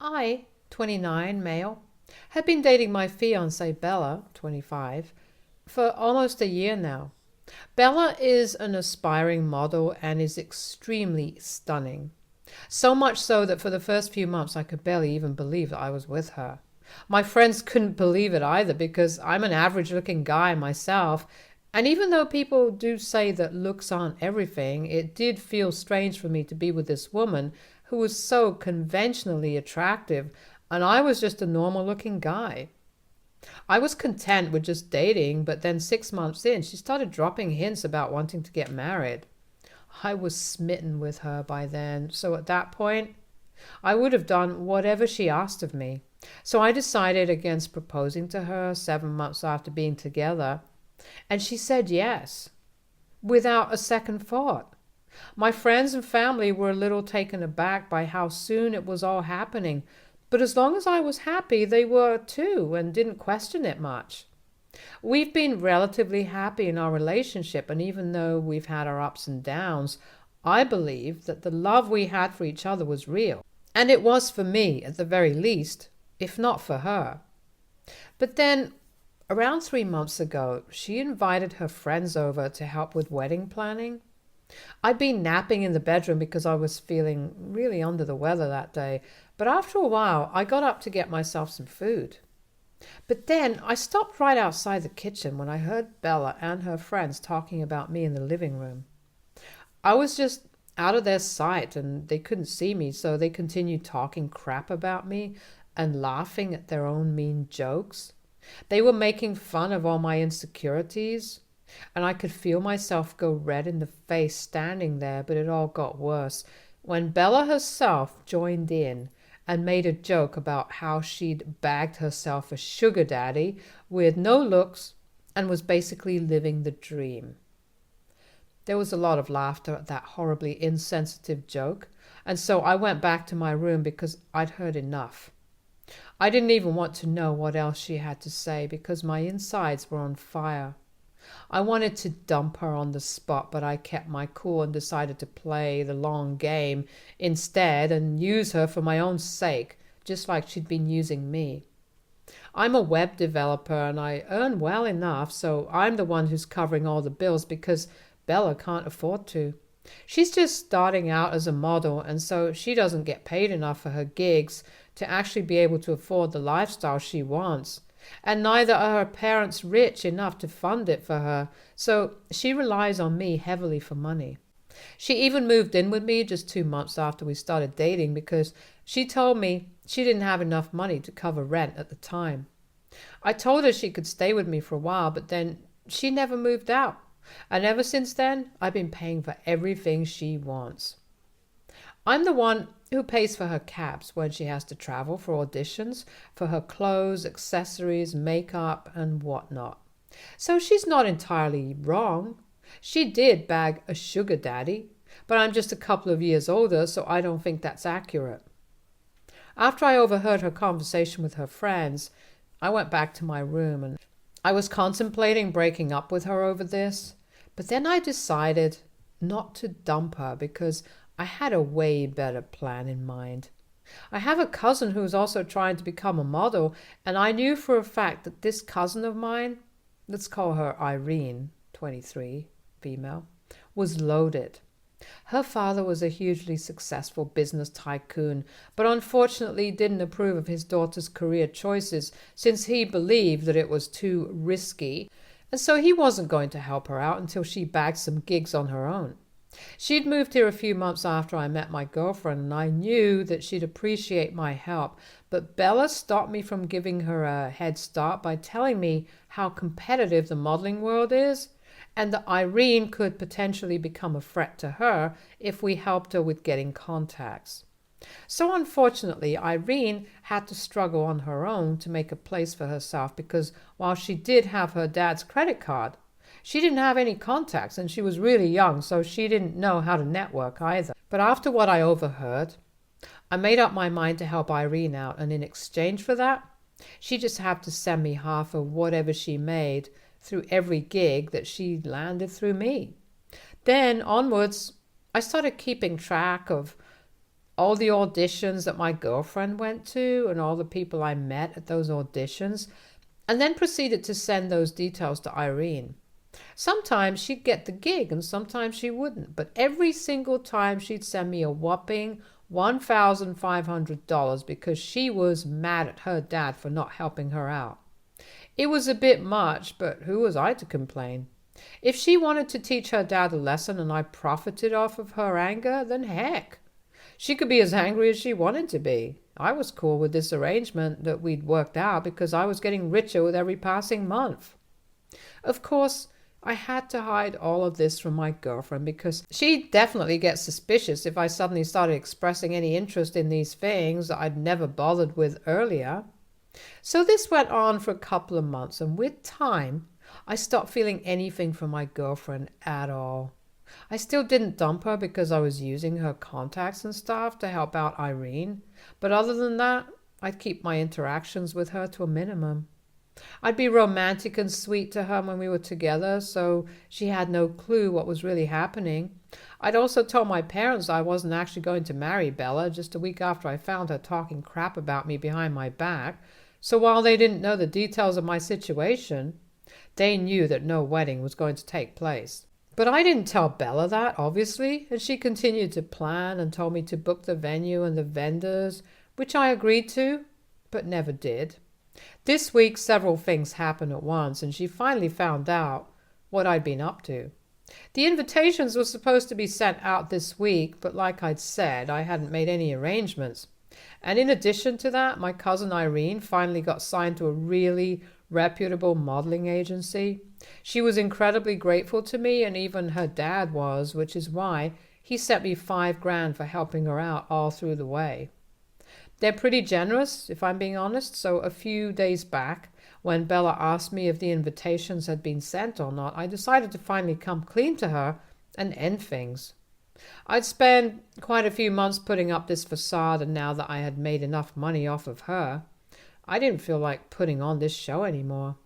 I, 29, male, had been dating my fiancé Bella, 25, for almost a year now. Bella is an aspiring model and is extremely stunning. So much so that for the first few months I could barely even believe that I was with her. My friends couldn't believe it either because I'm an average looking guy myself, and even though people do say that looks aren't everything, it did feel strange for me to be with this woman who was so conventionally attractive, and I was just a normal looking guy. I was content with just dating, but then 6 months in, she started dropping hints about wanting to get married. I was smitten with her by then, so at that point, I would have done whatever she asked of me. So I decided against proposing to her 7 months after being together, and she said yes, without a second thought. My friends and family were a little taken aback by how soon it was all happening, but as long as I was happy, they were too and didn't question it much. We've been relatively happy in our relationship, and even though we've had our ups and downs, I believe that the love we had for each other was real. And it was for me, at the very least, if not for her. But then, around 3 months ago, she invited her friends over to help with wedding planning. I'd been napping in the bedroom because I was feeling really under the weather that day, but after a while I got up to get myself some food. But then I stopped right outside the kitchen when I heard Bella and her friends talking about me in the living room. I was just out of their sight and they couldn't see me, so they continued talking crap about me and laughing at their own mean jokes. They were making fun of all my insecurities, and I could feel myself go red in the face standing there, but it all got worse when Bella herself joined in and made a joke about how she'd bagged herself a sugar daddy with no looks and was basically living the dream. There was a lot of laughter at that horribly insensitive joke, and so I went back to my room because I'd heard enough. I didn't even want to know what else she had to say because my insides were on fire. I wanted to dump her on the spot, but I kept my cool and decided to play the long game instead and use her for my own sake, just like she'd been using me. I'm a web developer and I earn well enough, so I'm the one who's covering all the bills because Bella can't afford to. She's just starting out as a model, and so she doesn't get paid enough for her gigs to actually be able to afford the lifestyle she wants. And neither are her parents rich enough to fund it for her, so she relies on me heavily for money. She even moved in with me just 2 months after we started dating because she told me she didn't have enough money to cover rent at the time. I told her she could stay with me for a while, but then she never moved out. And ever since then, I've been paying for everything she wants. I'm the one who pays for her cabs when she has to travel for auditions, for her clothes, accessories, makeup, and whatnot. So she's not entirely wrong. She did bag a sugar daddy, but I'm just a couple of years older, so I don't think that's accurate. After I overheard her conversation with her friends, I went back to my room and I was contemplating breaking up with her over this, but then I decided not to dump her because I had a way better plan in mind. I have a cousin who's also trying to become a model, and I knew for a fact that this cousin of mine, let's call her Irene, 23, female, was loaded. Her father was a hugely successful business tycoon, but unfortunately didn't approve of his daughter's career choices since he believed that it was too risky, and so he wasn't going to help her out until she bagged some gigs on her own. She'd moved here a few months after I met my girlfriend, and I knew that she'd appreciate my help, but Bella stopped me from giving her a head start by telling me how competitive the modeling world is, and that Irene could potentially become a threat to her if we helped her with getting contacts. So unfortunately, Irene had to struggle on her own to make a place for herself because while she did have her dad's credit card, she didn't have any contacts and she was really young, so she didn't know how to network either. But after what I overheard, I made up my mind to help Irene out, and in exchange for that, she just had to send me half of whatever she made through every gig that she landed through me. Then onwards, I started keeping track of all the auditions that my girlfriend went to and all the people I met at those auditions, and then proceeded to send those details to Irene. Sometimes she'd get the gig and sometimes she wouldn't, but every single time she'd send me a whopping $1,500 because she was mad at her dad for not helping her out. It was a bit much, but who was I to complain? If she wanted to teach her dad a lesson and I profited off of her anger, then heck. She could be as angry as she wanted to be. I was cool with this arrangement that we'd worked out because I was getting richer with every passing month. Of course, I had to hide all of this from my girlfriend because she'd definitely get suspicious if I suddenly started expressing any interest in these things that I'd never bothered with earlier. So this went on for a couple of months, and with time, I stopped feeling anything from my girlfriend at all. I still didn't dump her because I was using her contacts and stuff to help out Irene, but other than that, I'd keep my interactions with her to a minimum. I'd be romantic and sweet to her when we were together, so she had no clue what was really happening. I'd also told my parents I wasn't actually going to marry Bella just a week after I found her talking crap about me behind my back, so while they didn't know the details of my situation, they knew that no wedding was going to take place. But I didn't tell Bella that, obviously, and she continued to plan and told me to book the venue and the vendors, which I agreed to, but never did. This week, several things happened at once, and she finally found out what I'd been up to. The invitations were supposed to be sent out this week, but like I'd said, I hadn't made any arrangements. And in addition to that, my cousin Irene finally got signed to a really reputable modeling agency. She was incredibly grateful to me, and even her dad was, which is why he sent me $5,000 for helping her out all through the way. They're pretty generous, if I'm being honest, so a few days back, when Bella asked me if the invitations had been sent or not, I decided to finally come clean to her and end things. I'd spent quite a few months putting up this facade, and now that I had made enough money off of her, I didn't feel like putting on this show anymore.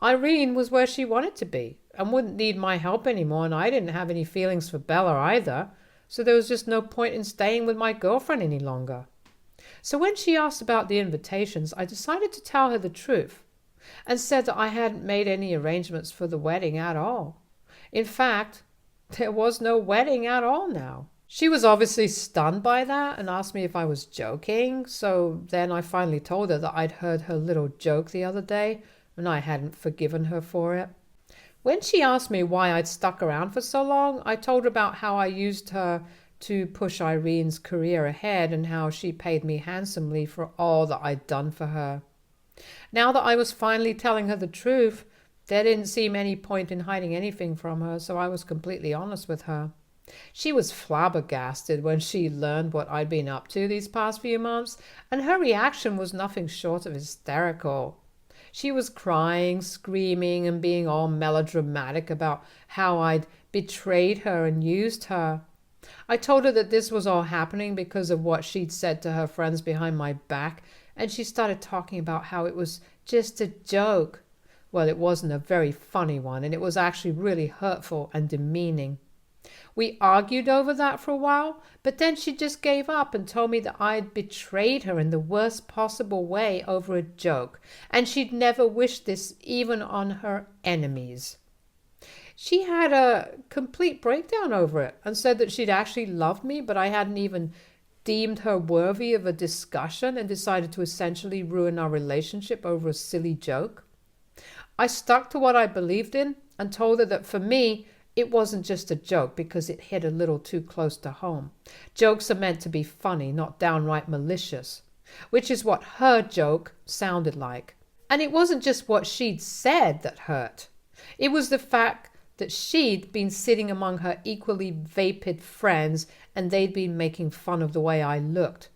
Irene was where she wanted to be and wouldn't need my help anymore, and I didn't have any feelings for Bella either, so there was just no point in staying with my girlfriend any longer. So when she asked about the invitations, I decided to tell her the truth and said that I hadn't made any arrangements for the wedding at all. In fact, there was no wedding at all now. She was obviously stunned by that and asked me if I was joking, so then I finally told her that I'd heard her little joke the other day and I hadn't forgiven her for it. When she asked me why I'd stuck around for so long, I told her about how I used her to push Irene's career ahead and how she paid me handsomely for all that I'd done for her. Now that I was finally telling her the truth, there didn't seem any point in hiding anything from her, so I was completely honest with her. She was flabbergasted when she learned what I'd been up to these past few months, and her reaction was nothing short of hysterical. She was crying, screaming, and being all melodramatic about how I'd betrayed her and used her. I told her that this was all happening because of what she'd said to her friends behind my back, and she started talking about how it was just a joke. Well, it wasn't a very funny one, and it was actually really hurtful and demeaning. We argued over that for a while, but then she just gave up and told me that I'd betrayed her in the worst possible way over a joke, and she'd never wish this even on her enemies. She had a complete breakdown over it and said that she'd actually loved me, but I hadn't even deemed her worthy of a discussion and decided to essentially ruin our relationship over a silly joke. I stuck to what I believed in and told her that for me, it wasn't just a joke because it hit a little too close to home. Jokes are meant to be funny, not downright malicious, which is what her joke sounded like. And it wasn't just what she'd said that hurt. It was the fact that she'd been sitting among her equally vapid friends and they'd been making fun of the way I looked.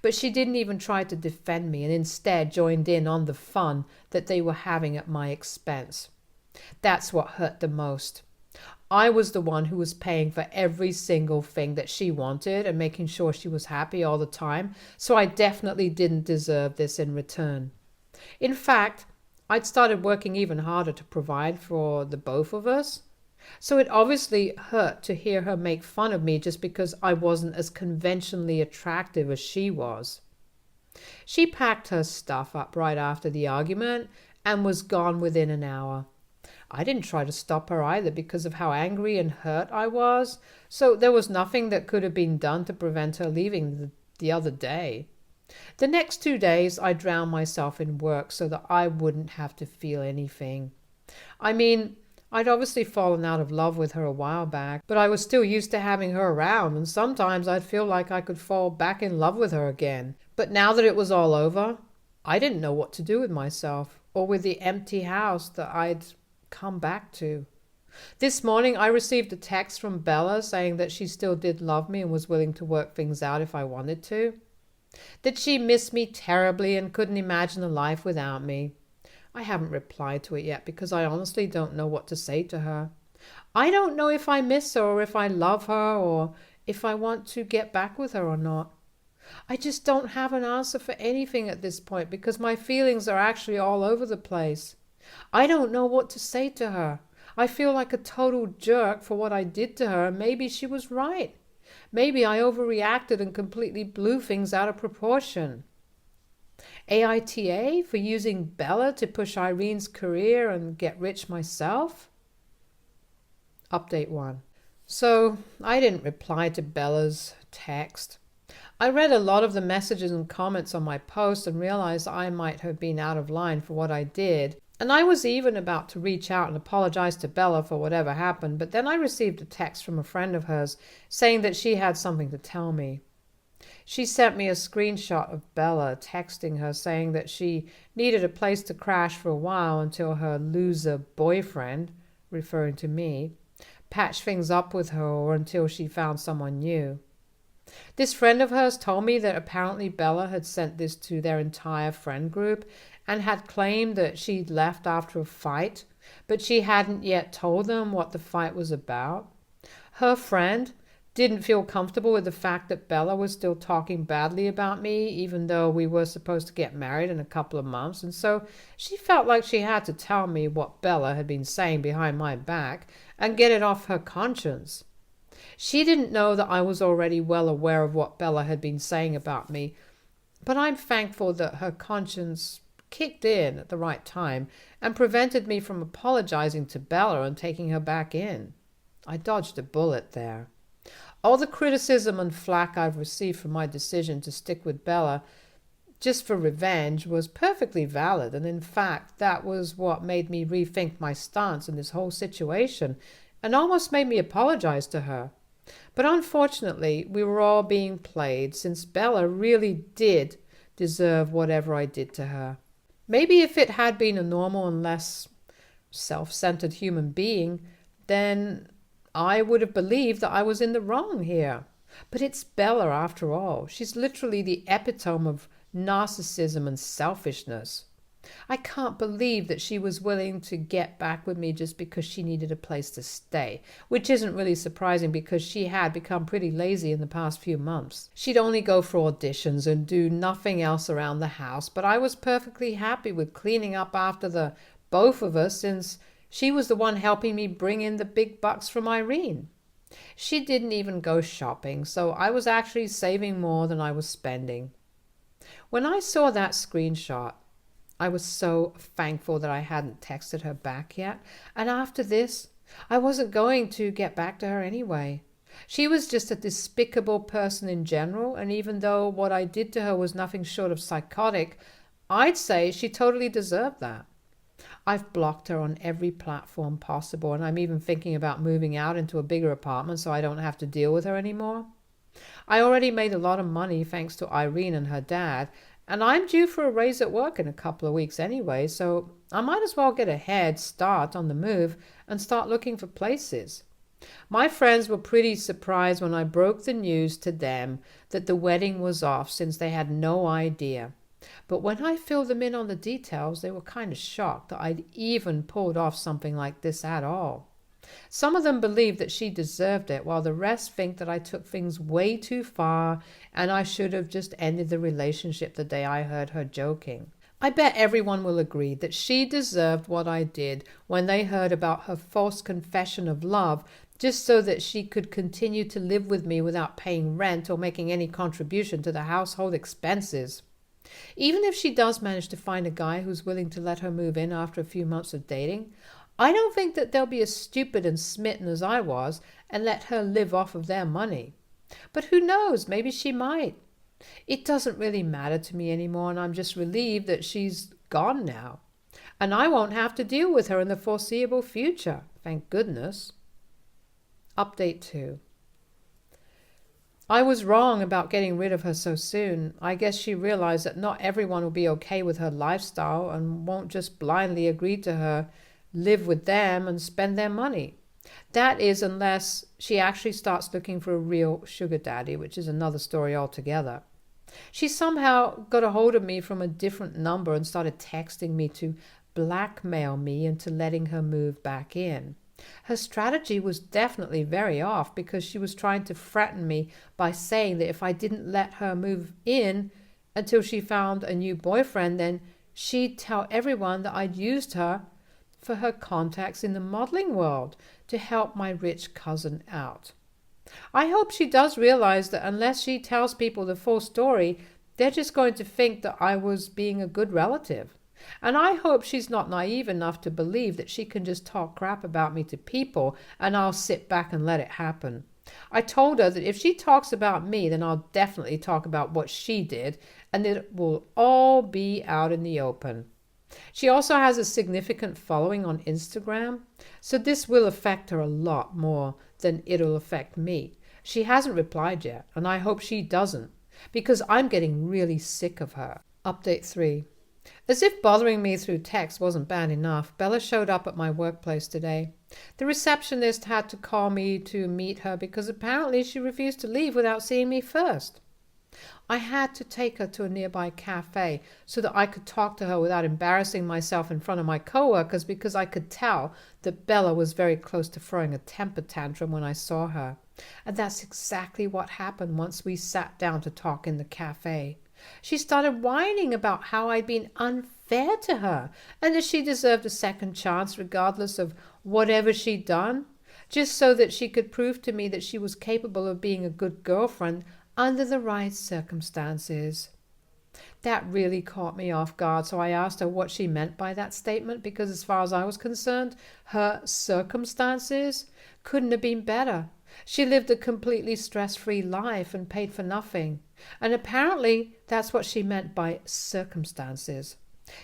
But she didn't even try to defend me and instead joined in on the fun that they were having at my expense. That's what hurt the most. I was the one who was paying for every single thing that she wanted and making sure she was happy all the time, so I definitely didn't deserve this in return. In fact, I'd started working even harder to provide for the both of us. So it obviously hurt to hear her make fun of me just because I wasn't as conventionally attractive as she was. She packed her stuff up right after the argument and was gone within an hour. I didn't try to stop her either because of how angry and hurt I was, so there was nothing that could have been done to prevent her leaving the other day. The next 2 days I drowned myself in work so that I wouldn't have to feel anything. I mean, I'd obviously fallen out of love with her a while back, but I was still used to having her around, and sometimes I'd feel like I could fall back in love with her again. But now that it was all over, I didn't know what to do with myself, or with the empty house that I'd come back to. This morning I received a text from Bella saying that she still did love me and was willing to work things out if I wanted to. That she missed me terribly and couldn't imagine a life without me. I haven't replied to it yet because I honestly don't know what to say to her. I don't know if I miss her or if I love her or if I want to get back with her or not. I just don't have an answer for anything at this point because my feelings are actually all over the place. I don't know what to say to her. I feel like a total jerk for what I did to her, and maybe she was right. Maybe I overreacted and completely blew things out of proportion. AITA for using Bella to push Irene's career and get rich myself? Update 1. So I didn't reply to Bella's text. I read a lot of the messages and comments on my post and realized I might have been out of line for what I did. And I was even about to reach out and apologize to Bella for whatever happened, but then I received a text from a friend of hers saying that she had something to tell me. She sent me a screenshot of Bella texting her saying that she needed a place to crash for a while until her loser boyfriend, referring to me, patched things up with her or until she found someone new. This friend of hers told me that apparently Bella had sent this to their entire friend group and had claimed that she'd left after a fight, but she hadn't yet told them what the fight was about. Her friend didn't feel comfortable with the fact that Bella was still talking badly about me, even though we were supposed to get married in a couple of months, and so she felt like she had to tell me what Bella had been saying behind my back and get it off her conscience. She didn't know that I was already well aware of what Bella had been saying about me, but I'm thankful that her conscience kicked in at the right time and prevented me from apologizing to Bella and taking her back in. I dodged a bullet there. All the criticism and flack I've received for my decision to stick with Bella just for revenge was perfectly valid, and in fact that was what made me rethink my stance in this whole situation and almost made me apologize to her. But unfortunately we were all being played, since Bella really did deserve whatever I did to her. Maybe if it had been a normal and less self-centered human being, then I would have believed that I was in the wrong here. But it's Bella after all. She's literally the epitome of narcissism and selfishness. I can't believe that she was willing to get back with me just because she needed a place to stay, which isn't really surprising because she had become pretty lazy in the past few months. She'd only go for auditions and do nothing else around the house, but I was perfectly happy with cleaning up after the both of us, since she was the one helping me bring in the big bucks from Irene. She didn't even go shopping, so I was actually saving more than I was spending. When I saw that screenshot, I was so thankful that I hadn't texted her back yet, and after this, I wasn't going to get back to her anyway. She was just a despicable person in general, and even though what I did to her was nothing short of psychotic, I'd say she totally deserved that. I've blocked her on every platform possible, and I'm even thinking about moving out into a bigger apartment so I don't have to deal with her anymore. I already made a lot of money thanks to Irene and her dad, and I'm due for a raise at work in a couple of weeks anyway, so I might as well get a head start on the move and start looking for places. My friends were pretty surprised when I broke the news to them that the wedding was off, since they had no idea. But when I filled them in on the details, they were kind of shocked that I'd even pulled off something like this at all. Some of them believe that she deserved it, while the rest think that I took things way too far and I should have just ended the relationship the day I heard her joking. I bet everyone will agree that she deserved what I did when they heard about her false confession of love just so that she could continue to live with me without paying rent or making any contribution to the household expenses. Even if she does manage to find a guy who's willing to let her move in after a few months of dating, I don't think that they'll be as stupid and smitten as I was and let her live off of their money. But who knows, maybe she might. It doesn't really matter to me anymore, and I'm just relieved that she's gone now. And I won't have to deal with her in the foreseeable future, thank goodness. Update 2. I was wrong about getting rid of her so soon. I guess she realized that not everyone will be okay with her lifestyle and won't just blindly agree to her, live with them and spend their money. That is, unless she actually starts looking for a real sugar daddy, which is another story altogether. She somehow got a hold of me from a different number and started texting me to blackmail me into letting her move back in. Her strategy was definitely very off because she was trying to threaten me by saying that if I didn't let her move in until she found a new boyfriend, then she'd tell everyone that I'd used her for her contacts in the modeling world to help my rich cousin out. I hope she does realize that unless she tells people the full story, they're just going to think that I was being a good relative. And I hope she's not naive enough to believe that she can just talk crap about me to people and I'll sit back and let it happen. I told her that if she talks about me, then I'll definitely talk about what she did, and it will all be out in the open. She also has a significant following on Instagram, so this will affect her a lot more than it'll affect me. She hasn't replied yet, and I hope she doesn't, because I'm getting really sick of her. Update 3. As if bothering me through text wasn't bad enough, Bella showed up at my workplace today. The receptionist had to call me to meet her because apparently she refused to leave without seeing me first. I had to take her to a nearby cafe so that I could talk to her without embarrassing myself in front of my coworkers, because I could tell that Bella was very close to throwing a temper tantrum when I saw her. And that's exactly what happened once we sat down to talk in the cafe. She started whining about how I'd been unfair to her and that she deserved a second chance regardless of whatever she'd done, just so that she could prove to me that she was capable of being a good girlfriend under the right circumstances. That really caught me off guard, so I asked her what she meant by that statement, because as far as I was concerned, her circumstances couldn't have been better. She lived a completely stress-free life and paid for nothing. And apparently that's what she meant by circumstances.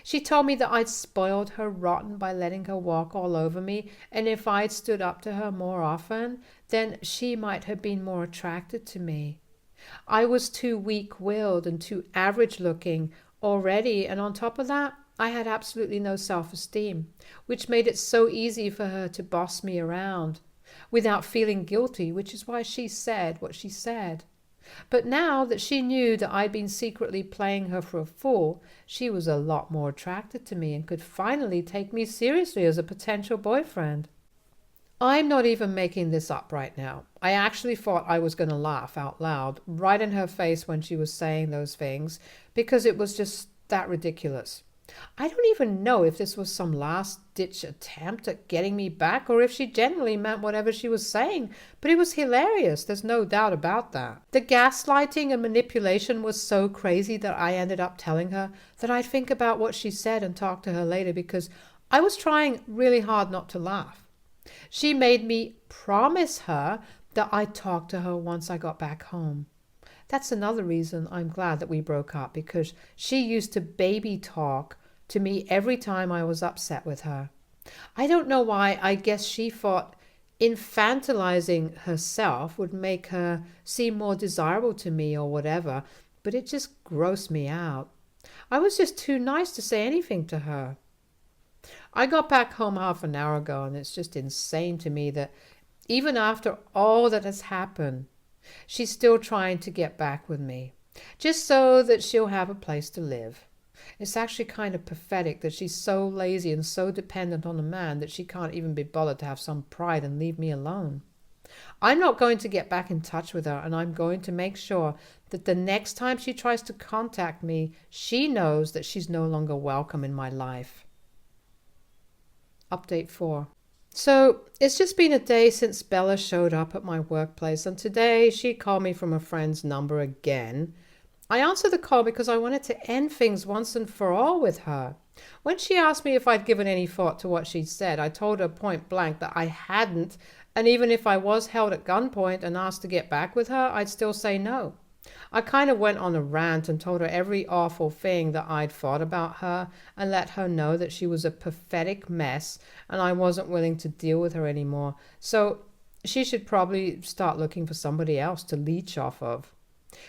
She told me that I'd spoiled her rotten by letting her walk all over me, and if I'd stood up to her more often, then she might have been more attracted to me. I was too weak-willed and too average-looking already, and on top of that, I had absolutely no self-esteem, which made it so easy for her to boss me around without feeling guilty, which is why she said what she said. But now that she knew that I'd been secretly playing her for a fool, she was a lot more attracted to me and could finally take me seriously as a potential boyfriend. I'm not even making this up right now. I actually thought I was going to laugh out loud right in her face when she was saying those things, because it was just that ridiculous. I don't even know if this was some last-ditch attempt at getting me back or if she genuinely meant whatever she was saying, but it was hilarious, there's no doubt about that. The gaslighting and manipulation was so crazy that I ended up telling her that I'd think about what she said and talk to her later, because I was trying really hard not to laugh. She made me promise her that I'd talk to her once I got back home. That's another reason I'm glad that we broke up, because she used to baby talk to me every time I was upset with her. I don't know why. I guess she thought infantilizing herself would make her seem more desirable to me or whatever, but it just grossed me out. I was just too nice to say anything to her. I got back home half an hour ago, and it's just insane to me that even after all that has happened, she's still trying to get back with me, just so that she'll have a place to live. It's actually kind of pathetic that she's so lazy and so dependent on a man that she can't even be bothered to have some pride and leave me alone. I'm not going to get back in touch with her, and I'm going to make sure that the next time she tries to contact me, she knows that she's no longer welcome in my life. Update 4. So it's just been a day since Bella showed up at my workplace, and today she called me from a friend's number again. I answered the call because I wanted to end things once and for all with her. When she asked me if I'd given any thought to what she'd said, I told her point blank that I hadn't, and even if I was held at gunpoint and asked to get back with her, I'd still say no. I kind of went on a rant and told her every awful thing that I'd thought about her and let her know that she was a pathetic mess and I wasn't willing to deal with her anymore. So she should probably start looking for somebody else to leech off of.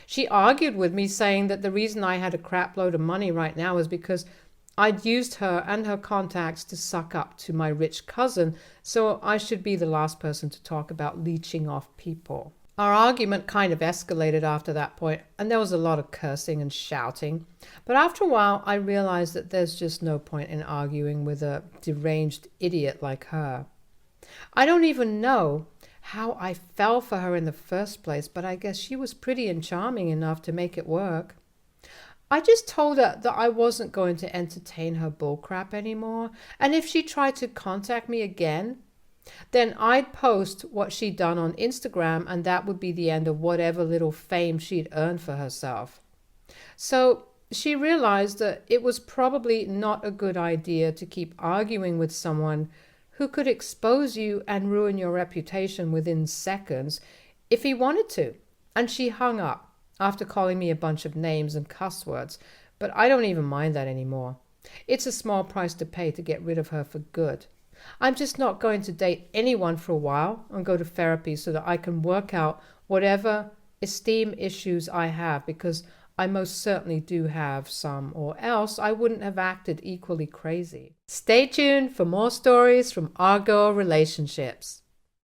She argued with me, saying that the reason I had a crap load of money right now is because I'd used her and her contacts to suck up to my rich cousin, so I should be the last person to talk about leeching off people. Our argument kind of escalated after that point, and there was a lot of cursing and shouting. But after a while, I realized that there's just no point in arguing with a deranged idiot like her. I don't even know how I fell for her in the first place, but I guess she was pretty and charming enough to make it work. I just told her that I wasn't going to entertain her bullcrap anymore, and if she tried to contact me again, then I'd post what she'd done on Instagram, and that would be the end of whatever little fame she'd earned for herself. So she realized that it was probably not a good idea to keep arguing with someone who could expose you and ruin your reputation within seconds if he wanted to. And she hung up after calling me a bunch of names and cuss words, but I don't even mind that anymore. It's a small price to pay to get rid of her for good. I'm just not going to date anyone for a while and go to therapy so that I can work out whatever esteem issues I have, because I most certainly do have some, or else I wouldn't have acted equally crazy. Stay tuned for more stories from our girl relationships.